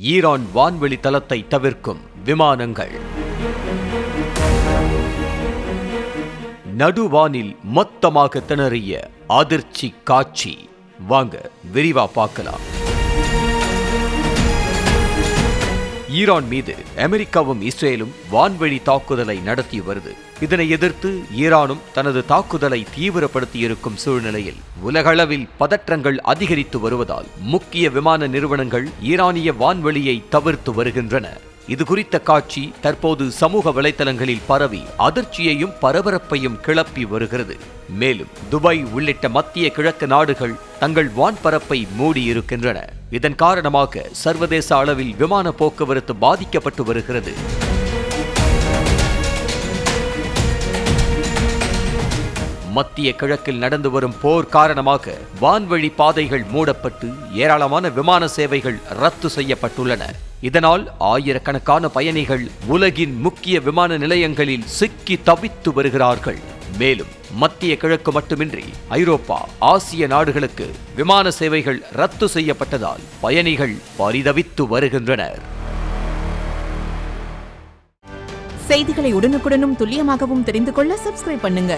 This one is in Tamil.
ஈரான் வான்வெளி தளத்தை தவிர்க்கும் விமானங்கள். நடுவானில் மொத்தமாக திணறிய அதிர்ச்சி காட்சி. வாங்க விரிவா பார்க்கலாம். ஈரான் மீது அமெரிக்காவும் இஸ்ரேலும் வான்வழி தாக்குதலை நடத்தி வருது. இதனை எதிர்த்து ஈரானும் தனது தாக்குதலை தீவிரப்படுத்தியிருக்கும் சூழ்நிலையில் உலகளவில் பதற்றங்கள் அதிகரித்து வருவதால் முக்கிய விமான நிறுவனங்கள் ஈரானிய வான்வெளியை தவிர்த்து வருகின்றன. இது குறித்த காட்சி தற்போது சமூக வலைதளங்களில் பரவி அதிர்ச்சியையும் பரபரப்பையும் கிளப்பி வருகிறது. மேலும் துபாய் உள்ளிட்ட மத்திய கிழக்கு நாடுகள் தங்கள் வான்பரப்பை மூடியிருக்கின்றன. இதன் காரணமாக சர்வதேச அளவில் விமான போக்குவரத்து பாதிக்கப்பட்டு வருகிறது. மத்திய கிழக்கில் நடந்து வரும் போர் காரணமாக வான்வழி பாதைகள் மூடப்பட்டு ஏராளமான விமான சேவைகள் ரத்து செய்யப்பட்டுள்ளன. இதனால் ஆயிரக்கணக்கான பயணிகள் உலகின் முக்கிய விமான நிலையங்களில் சிக்கி தவித்து வருகிறார்கள். மேலும் மத்திய கிழக்கு மட்டுமின்றி ஐரோப்பா, ஆசிய நாடுகளுக்கு விமான சேவைகள் ரத்து செய்யப்பட்டதால் பயணிகள் பரிதவித்து வருகின்றனர். செய்திகளை உடனுக்குடனும் துல்லியமாகவும் தெரிந்து கொள்ள சப்ஸ்கிரைப் பண்ணுங்க.